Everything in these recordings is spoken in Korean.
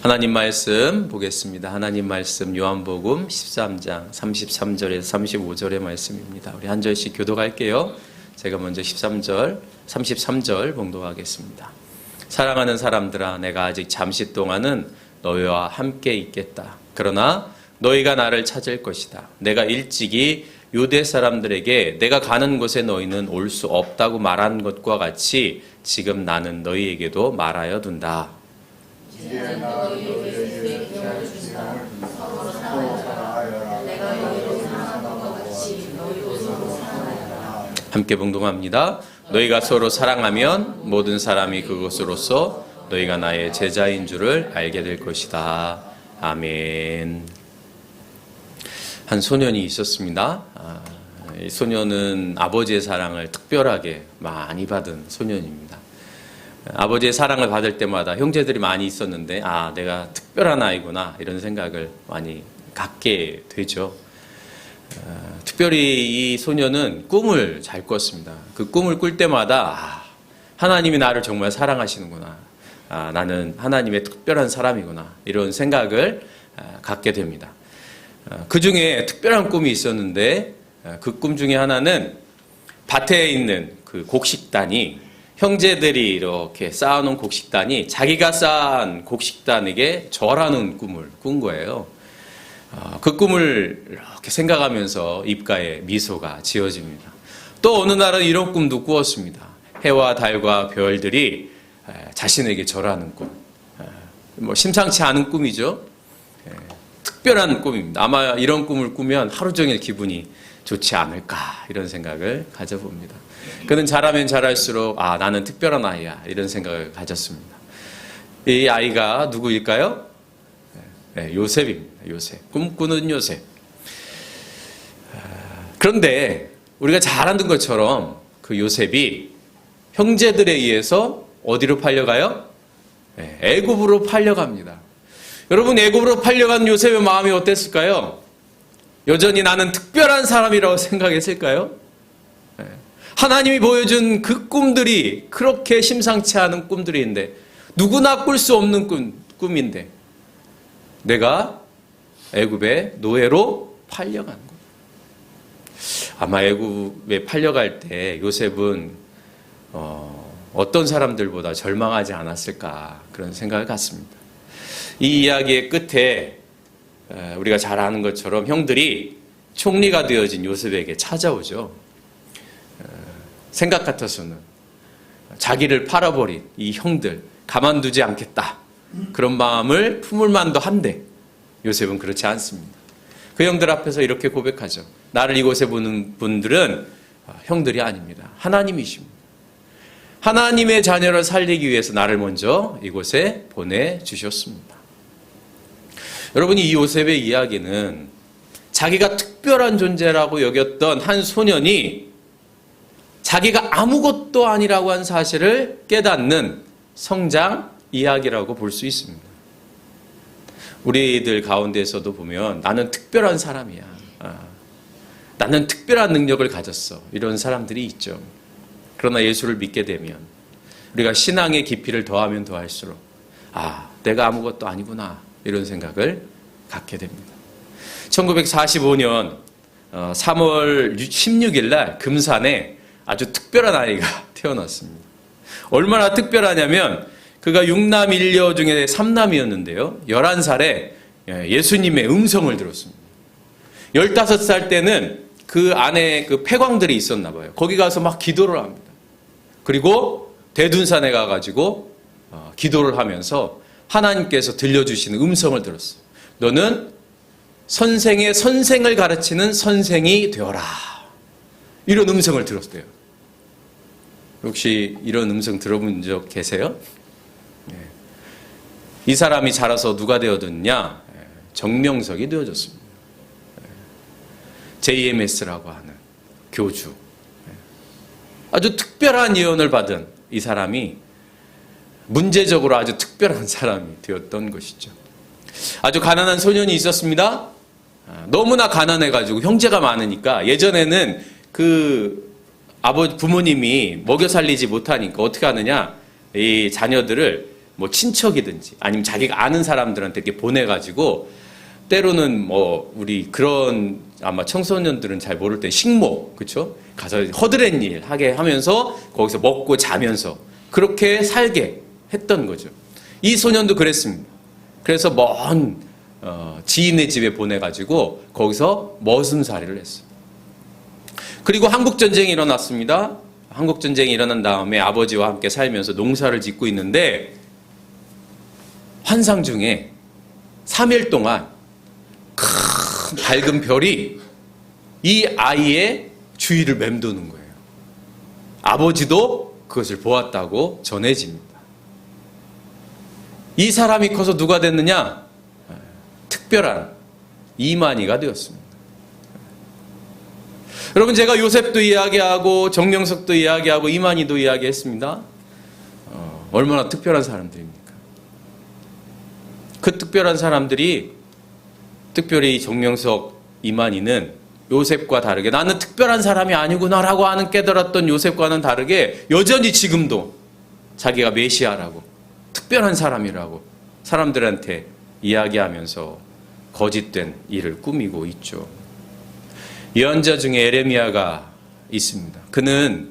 하나님 말씀 보겠습니다. 하나님 말씀 요한복음 13장 33절에서 35절의 말씀입니다. 우리 한 절씩 교독할게요. 제가 먼저 33절 봉독하겠습니다. 사랑하는 사람들아, 내가 아직 잠시 동안은 너희와 함께 있겠다. 그러나 너희가 나를 찾을 것이다. 내가 일찍이 유대 사람들에게 내가 가는 곳에 너희는 올 수 없다고 말한 것과 같이 지금 나는 너희에게도 말하여 둔다. 함께 봉독합니다. 너희가 서로 사랑하면 모든 사람이 그것으로서 너희가 나의 제자인 줄을 알게 될 것이다. 아멘. 한 소년이 있었습니다. 이 소년은 아버지의 사랑을 특별하게 많이 받은 소년입니다. 아버지의 사랑을 받을 때마다 형제들이 많이 있었는데 내가 특별한 아이구나 이런 생각을 많이 갖게 되죠. 특별히 이 소년은 꿈을 잘 꿨습니다. 그 꿈을 꿀 때마다 하나님이 나를 정말 사랑하시는구나. 나는 하나님의 특별한 사람이구나. 이런 생각을 갖게 됩니다. 그 중에 특별한 꿈이 있었는데 그 꿈 중에 하나는 밭에 있는 그 곡식단이 형제들이 이렇게 쌓아놓은 곡식단이 자기가 쌓은 곡식단에게 절하는 꿈을 꾼 거예요. 그 꿈을 이렇게 생각하면서 입가에 미소가 지어집니다. 또 어느 날은 이런 꿈도 꾸었습니다. 해와 달과 별들이 자신에게 절하는 꿈. 심상치 않은 꿈이죠. 특별한 꿈입니다. 아마 이런 꿈을 꾸면 하루 종일 기분이 좋지 않을까 이런 생각을 가져봅니다. 그는 자라면 자랄수록 나는 특별한 아이야 이런 생각을 가졌습니다. 이 아이가 누구일까요? 요셉입니다. 요셉. 꿈꾸는 요셉. 그런데 우리가 잘 아는 것처럼 그 요셉이 형제들에 의해서 어디로 팔려가요? 애굽으로 팔려갑니다. 여러분, 애굽으로 팔려간 요셉의 마음이 어땠을까요? 여전히 나는 특별한 사람이라고 생각했을까요? 하나님이 보여준 그 꿈들이 그렇게 심상치 않은 꿈들인데 누구나 꿀 수 없는 꿈인데 내가 애굽의 노예로 팔려간 것. 아마 애굽에 팔려갈 때 요셉은 어떤 사람들보다 절망하지 않았을까 그런 생각을 갖습니다. 이 이야기의 끝에 우리가 잘 아는 것처럼 형들이 총리가 되어진 요셉에게 찾아오죠. 생각 같아서는 자기를 팔아버린 이 형들 가만두지 않겠다. 그런 마음을 품을 만도 한데 요셉은 그렇지 않습니다. 그 형들 앞에서 이렇게 고백하죠. 나를 이곳에 보는 분들은 형들이 아닙니다. 하나님이십니다. 하나님의 자녀를 살리기 위해서 나를 먼저 이곳에 보내주셨습니다. 여러분이 이 요셉의 이야기는 자기가 특별한 존재라고 여겼던 한 소년이 자기가 아무것도 아니라고 한 사실을 깨닫는 성장 이야기라고 볼 수 있습니다. 우리들 가운데서도 보면 나는 특별한 사람이야. 나는 특별한 능력을 가졌어. 이런 사람들이 있죠. 그러나 예수를 믿게 되면 우리가 신앙의 깊이를 더하면 더할수록 내가 아무것도 아니구나. 이런 생각을 갖게 됩니다. 1945년 3월 16일 날 금산에 아주 특별한 아이가 태어났습니다. 얼마나 특별하냐면 그가 6남 1녀 중에 3남이었는데요. 11살에 예수님의 음성을 들었습니다. 15살 때는 그 안에 그 폐광들이 있었나 봐요. 거기 가서 막 기도를 합니다. 그리고 대둔산에 가가지고 기도를 하면서 하나님께서 들려주시는 음성을 들었어요. 너는 선생의 선생을 가르치는 선생이 되어라. 이런 음성을 들었대요. 혹시 이런 음성 들어본 적 계세요? 이 사람이 자라서 누가 되어졌냐? 정명석이 되어졌습니다. JMS라고 하는 교주. 아주 특별한 예언을 받은 이 사람이 문제적으로 아주 특별한 사람이 되었던 것이죠. 아주 가난한 소년이 있었습니다. 너무나 가난해가지고 형제가 많으니까 예전에는 부모님이 먹여 살리지 못하니까 어떻게 하느냐? 이 자녀들을 뭐 친척이든지 아니면 자기가 아는 사람들한테 이렇게 보내가지고 때로는 뭐 우리 그런 아마 청소년들은 잘 모를 때 식모, 그렇죠? 가서 허드렛 일 하게 하면서 거기서 먹고 자면서 그렇게 살게 했던 거죠. 이 소년도 그랬습니다. 그래서 먼 지인의 집에 보내가지고 거기서 머슴살이를 했어요. 그리고 한국전쟁이 일어났습니다. 한국전쟁이 일어난 다음에 아버지와 함께 살면서 농사를 짓고 있는데 환상 중에 3일 동안 큰 밝은 별이 이 아이의 주위를 맴도는 거예요. 아버지도 그것을 보았다고 전해집니다. 이 사람이 커서 누가 됐느냐? 특별한 이만희가 되었습니다. 여러분, 제가 요셉도 이야기하고 정명석도 이야기하고 이만희도 이야기했습니다. 얼마나 특별한 사람들입니까? 그 특별한 사람들이, 특별히 정명석, 이만희는 요셉과 다르게 나는 특별한 사람이 아니구나라고 하는 깨달았던 요셉과는 다르게 여전히 지금도 자기가 메시아라고 특별한 사람이라고 사람들한테 이야기하면서 거짓된 일을 꾸미고 있죠. 예언자 중에 에레미야가 있습니다. 그는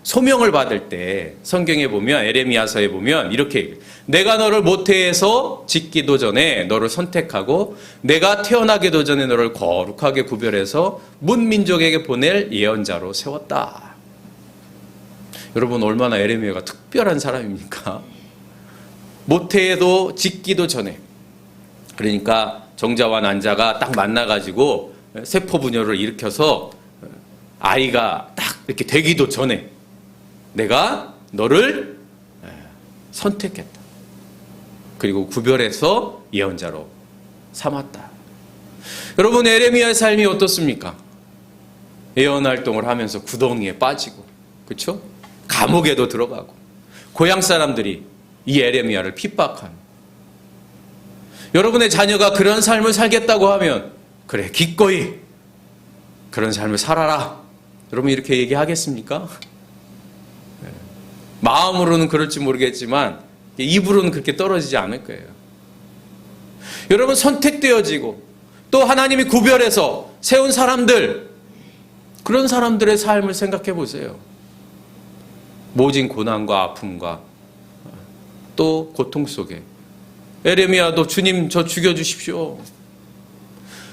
소명을 받을 때 성경에 보면, 에레미야서에 보면 이렇게 얘기해요. 내가 너를 모태에서 짓기도 전에 너를 선택하고 내가 태어나기도 전에 너를 거룩하게 구별해서 문민족에게 보낼 예언자로 세웠다. 여러분, 얼마나 에레미야가 특별한 사람입니까? 모태에도 짓기도 전에, 그러니까 정자와 난자가 딱 만나가지고 세포 분열을 일으켜서 아이가 딱 이렇게 되기도 전에 내가 너를 선택했다. 그리고 구별해서 예언자로 삼았다. 여러분, 에레미야의 삶이 어떻습니까? 예언 활동을 하면서 구덩이에 빠지고, 그렇죠? 감옥에도 들어가고, 고향 사람들이 이 에레미야를 핍박하는. 여러분의 자녀가 그런 삶을 살겠다고 하면 그래, 기꺼이 그런 삶을 살아라. 여러분, 이렇게 얘기하겠습니까? 마음으로는 그럴지 모르겠지만 입으로는 그렇게 떨어지지 않을 거예요. 여러분, 선택되어지고 또 하나님이 구별해서 세운 사람들, 그런 사람들의 삶을 생각해 보세요. 모진 고난과 아픔과 또 고통 속에 에레미야도 주님 저 죽여주십시오.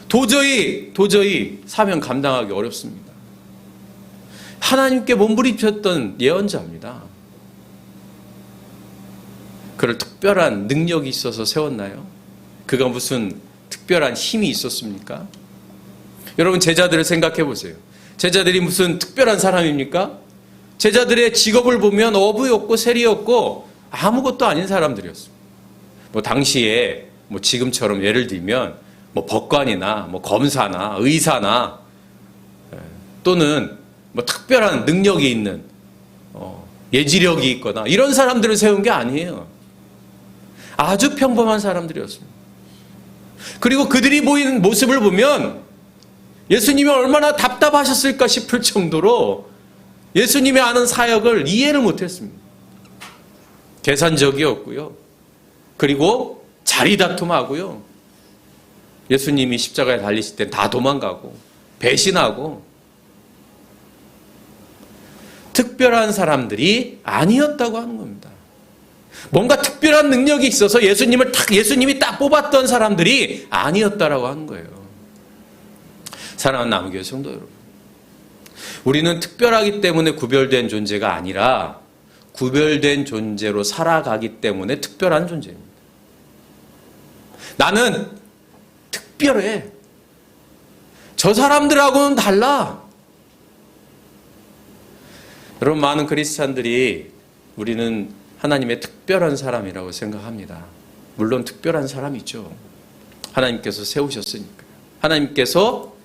도저히 사명 감당하기 어렵습니다. 하나님께 몸부림쳤던 예언자입니다. 그를 특별한 능력이 있어서 세웠나요? 그가 무슨 특별한 힘이 있었습니까? 여러분, 제자들을 생각해 보세요. 제자들이 무슨 특별한 사람입니까? 제자들의 직업을 보면 어부였고 세리였고 아무것도 아닌 사람들이었습니다. 뭐 당시에 뭐 지금처럼 예를 들면 뭐 법관이나 뭐 검사나 의사나 또는 뭐 특별한 능력이 있는 예지력이 있거나 이런 사람들을 세운 게 아니에요. 아주 평범한 사람들이었습니다. 그리고 그들이 보이는 모습을 보면 예수님이 얼마나 답답하셨을까 싶을 정도로 예수님이 하는 사역을 이해를 못했습니다. 계산적이었고요. 그리고 자리다툼하고요. 예수님이 십자가에 달리실 때 다 도망가고 배신하고 특별한 사람들이 아니었다고 하는 겁니다. 뭔가 특별한 능력이 있어서 예수님이 딱 뽑았던 사람들이 아니었다라고 하는 거예요. 사랑하는 남교회 성도 여러분, 우리는 특별하기 때문에 구별된 존재가 아니라 구별된 존재로 살아가기 때문에 특별한 존재입니다. 나는 특별해. 저 사람들하고는 달라. 여러분, 많은 크리스찬들이 우리는 하나님의 특별한 사람이라고 생각합니다. 물론 특별한 사람이 있죠. 하나님께서 세우셨으니까요. 하나님께서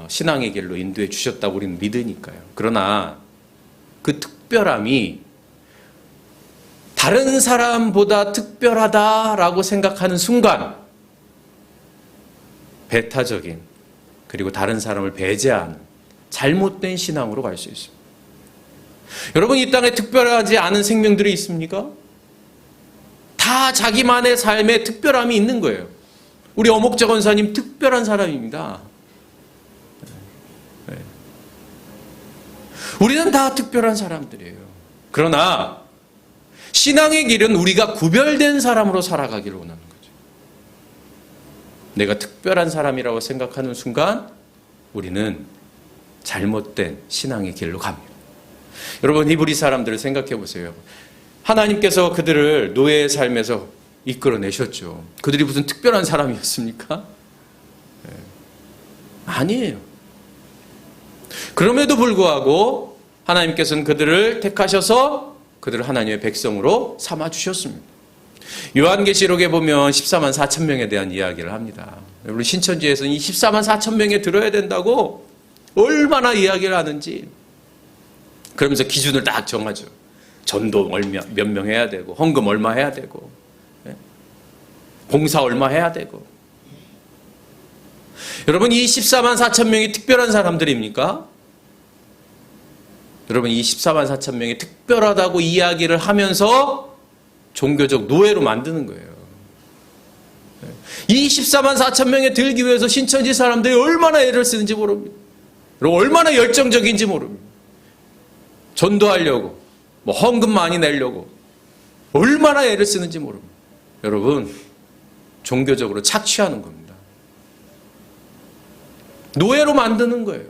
신앙의 길로 인도해 주셨다고 우리는 믿으니까요. 그러나 그 특별함이 다른 사람보다 특별하다라고 생각하는 순간 배타적인, 그리고 다른 사람을 배제하는 잘못된 신앙으로 갈 수 있습니다. 여러분, 이 땅에 특별하지 않은 생명들이 있습니까? 다 다 자기만의 삶에 특별함이 있는 거예요. 우리 어목자 권사님 특별한 사람입니다. 우리는 다 특별한 사람들이에요. 그러나 신앙의 길은 우리가 구별된 사람으로 살아가기를 원하는 거죠. 내가 특별한 사람이라고 생각하는 순간 우리는 잘못된 신앙의 길로 갑니다. 여러분, 히브리 사람들을 생각해 보세요. 하나님께서 그들을 노예의 삶에서 이끌어내셨죠. 그들이 무슨 특별한 사람이었습니까? 아니에요. 그럼에도 불구하고 하나님께서는 그들을 택하셔서 그들을 하나님의 백성으로 삼아주셨습니다. 요한계시록에 보면 14만 4천 명에 대한 이야기를 합니다. 여러분, 신천지에서는 이 14만 4천 명에 들어야 된다고 얼마나 이야기를 하는지, 그러면서 기준을 딱 정하죠. 전도 몇 명 해야 되고, 헌금 얼마 해야 되고, 봉사 얼마 해야 되고. 여러분, 이 14만 4천 명이 특별한 사람들입니까? 여러분, 이 14만 4천 명이 특별하다고 이야기를 하면서 종교적 노예로 만드는 거예요. 이 14만 4천 명에 들기 위해서 신천지 사람들이 얼마나 애를 쓰는지 모릅니다. 얼마나 열정적인지 모릅니다. 전도하려고, 헌금 많이 내려고 얼마나 애를 쓰는지 모릅니다. 여러분, 종교적으로 착취하는 겁니다. 노예로 만드는 거예요.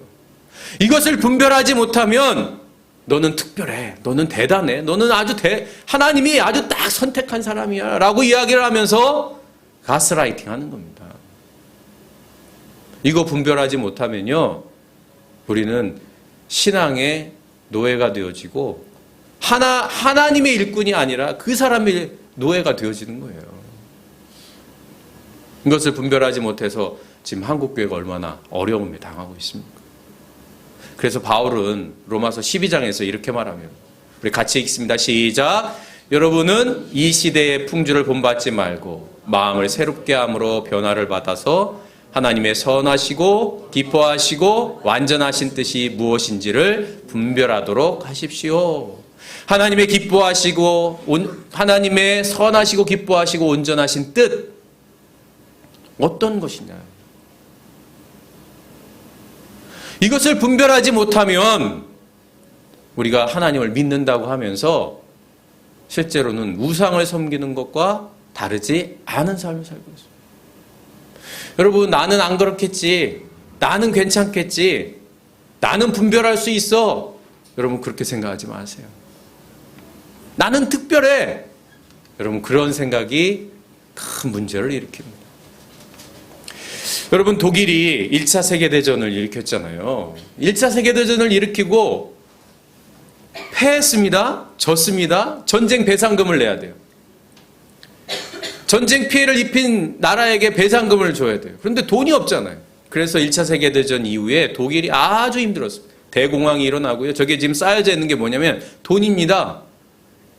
이것을 분별하지 못하면 너는 특별해, 너는 대단해, 너는 하나님이 아주 딱 선택한 사람이야 라고 이야기를 하면서 가스라이팅 하는 겁니다. 이거 분별하지 못하면요, 우리는 신앙의 노예가 되어지고 하나님의 일꾼이 아니라 그 사람의 노예가 되어지는 거예요. 이것을 분별하지 못해서 지금 한국교회가 얼마나 어려움에 당하고 있습니까? 그래서 바울은 로마서 12장에서 이렇게 말하면, 우리 같이 읽습니다. 시작. 여러분은 이 시대의 풍조를 본받지 말고 마음을 새롭게 함으로 변화를 받아서 하나님의 선하시고 기뻐하시고 완전하신 뜻이 무엇인지를 분별하도록 하십시오. 하나님의 선하시고 기뻐하시고 온전하신 뜻, 어떤 것이냐? 이것을 분별하지 못하면 우리가 하나님을 믿는다고 하면서 실제로는 우상을 섬기는 것과 다르지 않은 삶을 살고 있습니다. 여러분, 나는 안 그렇겠지, 나는 괜찮겠지, 나는 분별할 수 있어. 여러분, 그렇게 생각하지 마세요. 나는 특별해. 여러분, 그런 생각이 큰 문제를 일으킵니다. 여러분, 독일이 1차 세계대전을 일으켰잖아요. 1차 세계대전을 일으키고 패했습니다. 졌습니다. 전쟁 배상금을 내야 돼요. 전쟁 피해를 입힌 나라에게 배상금을 줘야 돼요. 그런데 돈이 없잖아요. 그래서 1차 세계대전 이후에 독일이 아주 힘들었습니다. 대공황이 일어나고요. 저게 지금 쌓여져 있는 게 뭐냐면 돈입니다.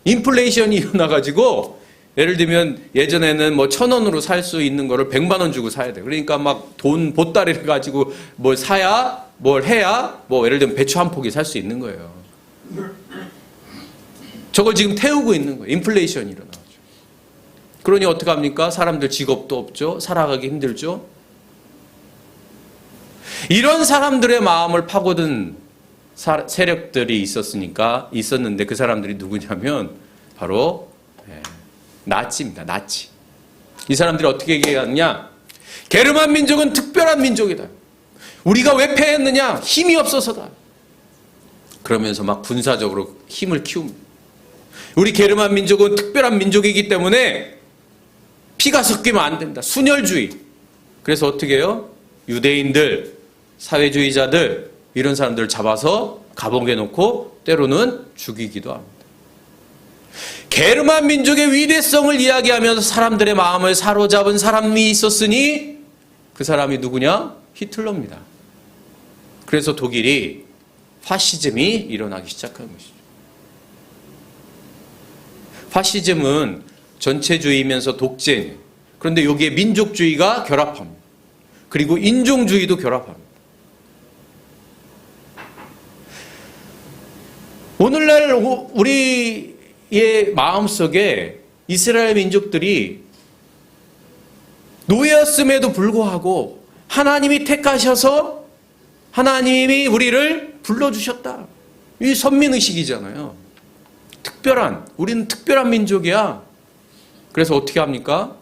인플레이션이 일어나가지고, 예를 들면 예전에는 1,000원으로 살 수 있는 거를 100만 원 주고 사야 돼요. 그러니까 막 돈 보따리를 가지고 뭘 사야, 뭘 해야, 예를 들면 배추 한 포기 살 수 있는 거예요. 저걸 지금 태우고 있는 거예요. 인플레이션이 일어나죠. 그러니 어떡합니까? 사람들 직업도 없죠. 살아가기 힘들죠. 이런 사람들의 마음을 파고든 세력들이 있었는데 그 사람들이 누구냐면 바로 나치입니다. 나치. 이 사람들이 어떻게 얘기하느냐? 게르만 민족은 특별한 민족이다. 우리가 왜 패했느냐? 힘이 없어서다. 그러면서 막 군사적으로 힘을 키웁니다. 우리 게르만 민족은 특별한 민족이기 때문에 피가 섞이면 안 된다. 순혈주의. 그래서 어떻게 해요? 유대인들, 사회주의자들, 이런 사람들을 잡아서 감옥에 놓고 때로는 죽이기도 합니다. 게르만 민족의 위대성을 이야기하면서 사람들의 마음을 사로잡은 사람이 있었으니 그 사람이 누구냐? 히틀러입니다. 그래서 독일이 파시즘이 일어나기 시작한 것이죠. 파시즘은 전체주의면서 독재예요. 그런데 여기에 민족주의가 결합합니다. 그리고 인종주의도 결합합니다. 오늘날 우리의 마음속에 이스라엘 민족들이 노예였음에도 불구하고 하나님이 택하셔서 하나님이 우리를 불러주셨다. 이 선민의식이잖아요. 우리는 특별한 민족이야. 그래서 어떻게 합니까?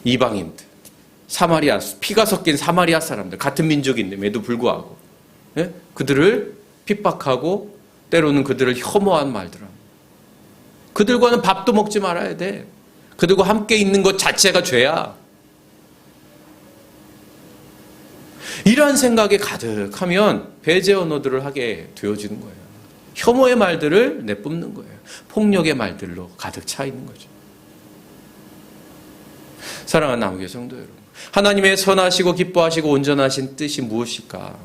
이방인들, 피가 섞인 사마리아 사람들, 같은 민족인데에도 불구하고 그들을 핍박하고 때로는 그들을 혐오한 말들 합니다. 그들과는 밥도 먹지 말아야 돼. 그들과 함께 있는 것 자체가 죄야. 이러한 생각에 가득하면 배제 언어들을 하게 되어지는 거예요. 혐오의 말들을 내뿜는 거예요. 폭력의 말들로 가득 차 있는 거죠. 사랑하는 남교회 성도 여러분, 하나님의 선하시고 기뻐하시고 온전하신 뜻이 무엇일까?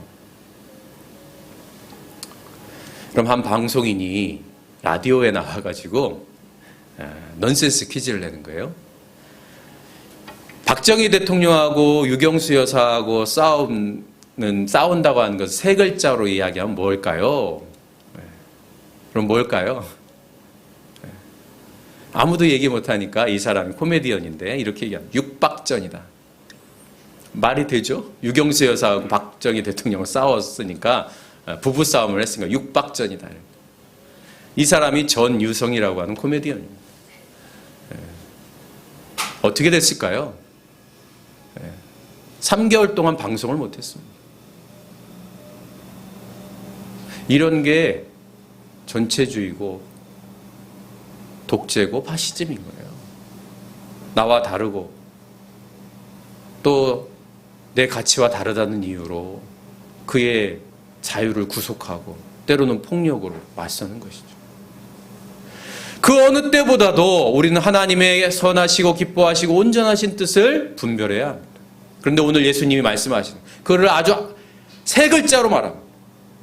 그럼 한 방송인이 라디오에 나와가지고 넌센스 퀴즈를 내는 거예요. 박정희 대통령하고 유경수 여사하고 싸운다고 하는 것을 세 글자로 이야기하면 뭘까요? 그럼 뭘까요? 아무도 얘기 못하니까 이 사람이 코미디언인데 이렇게 얘기합니다. 육박전이다. 말이 되죠? 유경수 여사하고 박정희 대통령은 싸웠으니까 부부싸움을 했으니까 육박전이다. 이 사람이 전유성이라고 하는 코미디언입니다. 어떻게 됐을까요? 3개월 동안 방송을 못했습니다. 이런 게 전체주의고 독재고 파시즘인 거예요. 나와 다르고 또 내 가치와 다르다는 이유로 그의 자유를 구속하고 때로는 폭력으로 맞서는 것이죠. 그 어느 때보다도 우리는 하나님의 선하시고 기뻐하시고 온전하신 뜻을 분별해야 합니다. 그런데 오늘 예수님이 말씀하시는 그를 아주 세 글자로 말합니다.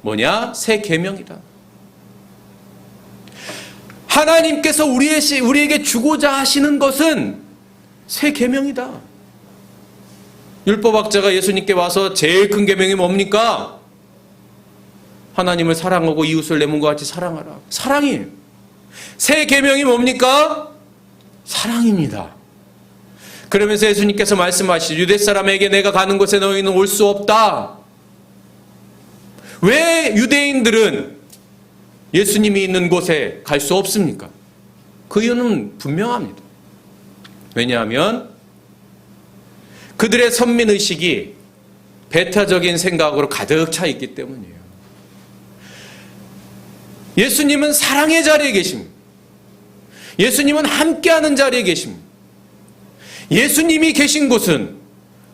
뭐냐? 새 계명이다. 하나님께서 우리에게 주고자 하시는 것은 새 계명이다. 율법학자가 예수님께 와서 제일 큰 계명이 뭡니까? 하나님을 사랑하고 이웃을 내 몸과 같이 사랑하라. 사랑이에요. 새 계명이 뭡니까? 사랑입니다. 그러면서 예수님께서 말씀하시죠. 유대 사람에게 내가 가는 곳에 너희는 올 수 없다. 왜 유대인들은 예수님이 있는 곳에 갈 수 없습니까? 그 이유는 분명합니다. 왜냐하면 그들의 선민의식이 배타적인 생각으로 가득 차 있기 때문이에요. 예수님은 사랑의 자리에 계십니다. 예수님은 함께하는 자리에 계십니다. 예수님이 계신 곳은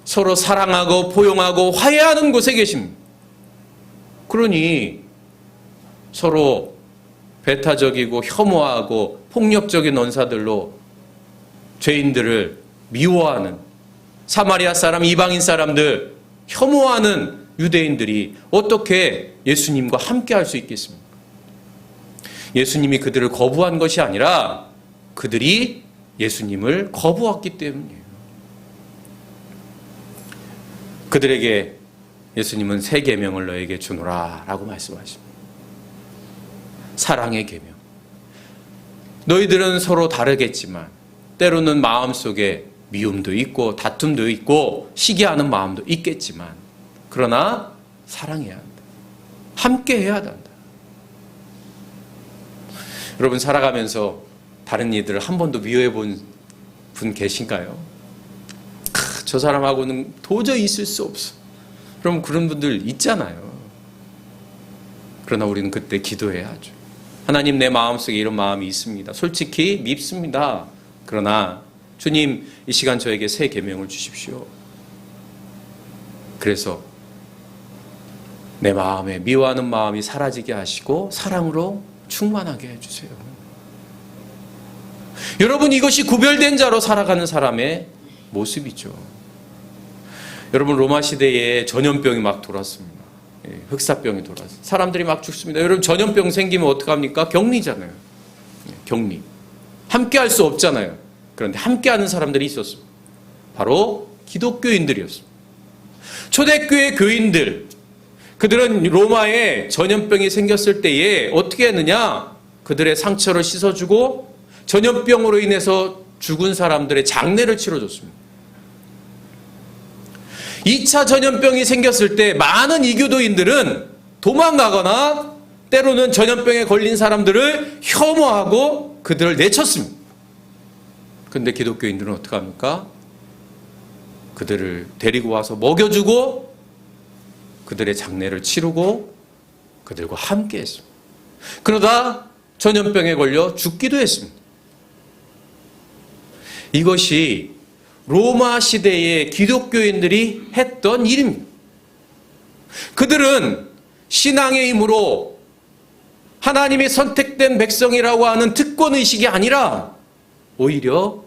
서로 사랑하고 포용하고 화해하는 곳에 계십니다. 그러니 서로 배타적이고 혐오하고 폭력적인 언사들로 죄인들을 미워하는 사마리아 사람, 이방인 사람들, 혐오하는 유대인들이 어떻게 예수님과 함께 할 수 있겠습니까? 예수님이 그들을 거부한 것이 아니라 그들이 예수님을 거부했기 때문이에요. 그들에게 예수님은 새 계명을 너에게 주노라 라고 말씀하십니다. 사랑의 계명. 너희들은 서로 다르겠지만 때로는 마음속에 미움도 있고 다툼도 있고 시기하는 마음도 있겠지만 그러나 사랑해야 한다. 함께 해야 한다. 여러분 살아가면서 다른 이들을 한 번도 미워해 본 분 계신가요? 저 사람하고는 도저히 있을 수 없어. 그럼 그런 분들 있잖아요. 그러나 우리는 그때 기도해야 하죠. 하나님 내 마음속에 이런 마음이 있습니다. 솔직히 밉습니다. 그러나 주님 이 시간 저에게 새 계명을 주십시오. 그래서 내 마음에 미워하는 마음이 사라지게 하시고 사랑으로 충만하게 해주세요. 여러분 이것이 구별된 자로 살아가는 사람의 모습이죠. 여러분 로마 시대에 전염병이 막 돌았습니다. 흑사병이 돌았어요. 사람들이 막 죽습니다. 여러분 전염병 생기면 어떡합니까? 격리잖아요. 격리. 함께 할 수 없잖아요. 그런데 함께하는 사람들이 있었습니다. 바로 기독교인들이었습니다. 초대교회 교인들, 그들은 로마에 전염병이 생겼을 때에 어떻게 했느냐? 그들의 상처를 씻어주고 전염병으로 인해서 죽은 사람들의 장례를 치러줬습니다. 2차 전염병이 생겼을 때 많은 이교도인들은 도망가거나 때로는 전염병에 걸린 사람들을 혐오하고 그들을 내쳤습니다. 그런데 기독교인들은 어떻게 합니까? 그들을 데리고 와서 먹여주고 그들의 장례를 치르고 그들과 함께 했습니다. 그러다 전염병에 걸려 죽기도 했습니다. 이것이 로마 시대의 기독교인들이 했던 일입니다. 그들은 신앙의 힘으로 하나님의 선택된 백성이라고 하는 특권의식이 아니라 오히려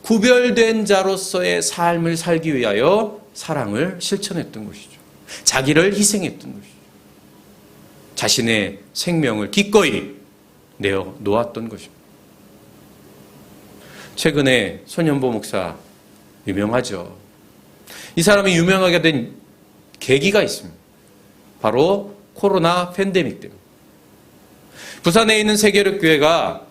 구별된 자로서의 삶을 살기 위하여 사랑을 실천했던 것이죠. 자기를 희생했던 것이죠. 자신의 생명을 기꺼이 내어 놓았던 것입니다. 최근에 손현보 목사 유명하죠. 이 사람이 유명하게 된 계기가 있습니다. 바로 코로나 팬데믹 때문에. 부산에 있는 세계력교회가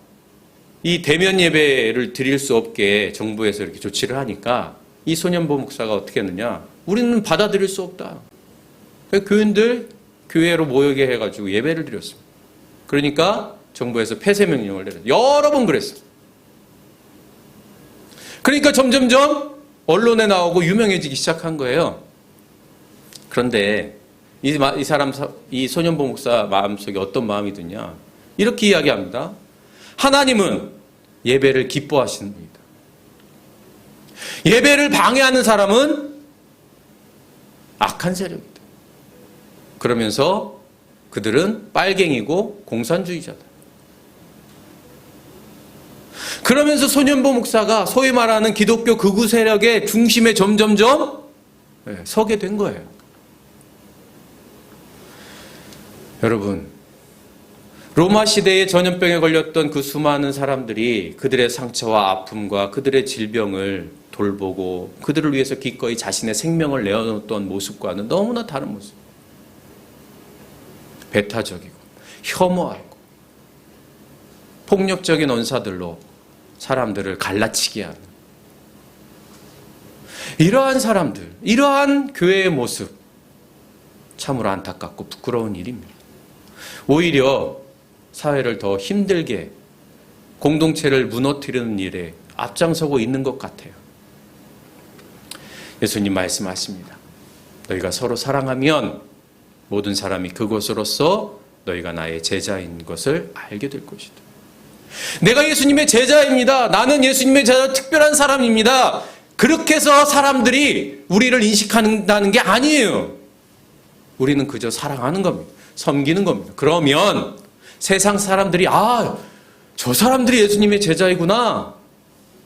이 대면 예배를 드릴 수 없게 정부에서 이렇게 조치를 하니까 이 손현보 목사가 어떻게 했느냐. 우리는 받아들일 수 없다. 교인들 교회로 모이게 해가지고 예배를 드렸습니다. 그러니까 정부에서 폐쇄 명령을 내렸어요. 여러 번 그랬습니다. 그러니까 점점점 언론에 나오고 유명해지기 시작한 거예요. 그런데 이 손현보 목사 마음속에 어떤 마음이 드냐. 이렇게 이야기합니다. 하나님은 예배를 기뻐하시는 분이다. 예배를 방해하는 사람은 악한 세력이다. 그러면서 그들은 빨갱이고 공산주의자다. 그러면서 손현보 목사가 소위 말하는 기독교 극우 세력의 중심에 점점점 서게 된 거예요. 여러분, 로마 시대의 전염병에 걸렸던 그 수많은 사람들이 그들의 상처와 아픔과 그들의 질병을 돌보고 그들을 위해서 기꺼이 자신의 생명을 내어놓던 모습과는 너무나 다른 모습. 배타적이고 혐오하고 폭력적인 언사들로 사람들을 갈라치게 하는 이러한 사람들, 이러한 교회의 모습 참으로 안타깝고 부끄러운 일입니다. 오히려 사회를 더 힘들게 공동체를 무너뜨리는 일에 앞장서고 있는 것 같아요. 예수님 말씀하십니다. 너희가 서로 사랑하면 모든 사람이 그것으로서 너희가 나의 제자인 것을 알게 될 것이다. 내가 예수님의 제자입니다. 나는 예수님의 제자 특별한 사람입니다. 그렇게 해서 사람들이 우리를 인식한다는 게 아니에요. 우리는 그저 사랑하는 겁니다. 섬기는 겁니다. 그러면 세상 사람들이 저 사람들이 예수님의 제자이구나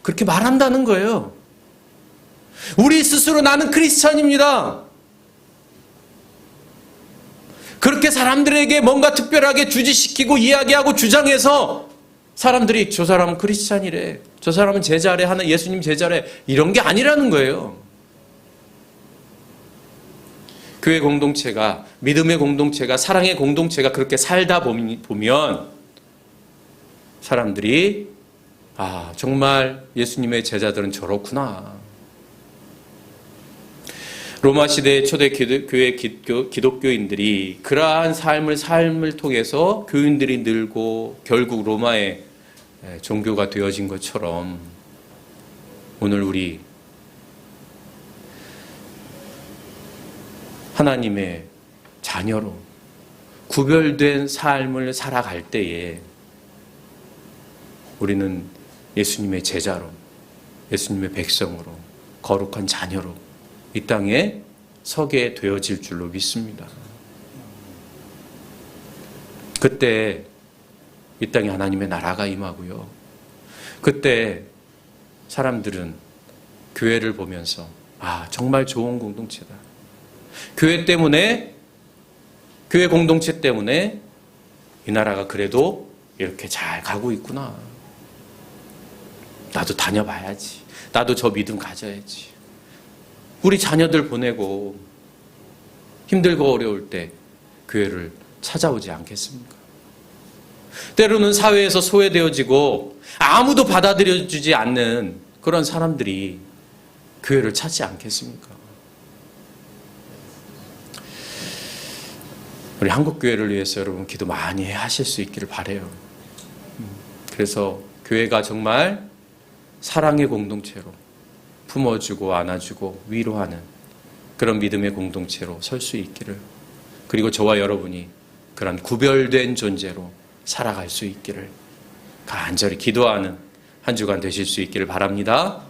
그렇게 말한다는 거예요. 우리 스스로 나는 크리스찬입니다. 그렇게 사람들에게 뭔가 특별하게 주지시키고 이야기하고 주장해서 사람들이 저 사람은 크리스찬이래, 저 사람은 제자래, 하는 예수님 제자래, 이런 게 아니라는 거예요. 교회 공동체가, 믿음의 공동체가, 사랑의 공동체가 그렇게 살다 보면 사람들이 정말 예수님의 제자들은 저렇구나. 로마 시대의 초대 교회 기독교인들이 그러한 삶을 통해서 교인들이 늘고 결국 로마의 종교가 되어진 것처럼 오늘 우리 하나님의 자녀로 구별된 삶을 살아갈 때에 우리는 예수님의 제자로, 예수님의 백성으로, 거룩한 자녀로 이 땅에 서게 되어질 줄로 믿습니다. 그때 이 땅에 하나님의 나라가 임하고요. 그때 사람들은 교회를 보면서 정말 좋은 공동체다. 교회 때문에, 교회 공동체 때문에 이 나라가 그래도 이렇게 잘 가고 있구나. 나도 다녀봐야지. 나도 저 믿음 가져야지. 우리 자녀들 보내고 힘들고 어려울 때 교회를 찾아오지 않겠습니까? 때로는 사회에서 소외되어지고 아무도 받아들여주지 않는 그런 사람들이 교회를 찾지 않겠습니까? 우리 한국교회를 위해서 여러분 기도 많이 하실 수 있기를 바라요. 그래서 교회가 정말 사랑의 공동체로 품어주고 안아주고 위로하는 그런 믿음의 공동체로 설 수 있기를, 그리고 저와 여러분이 그런 구별된 존재로 살아갈 수 있기를 간절히 기도하는 한 주간 되실 수 있기를 바랍니다.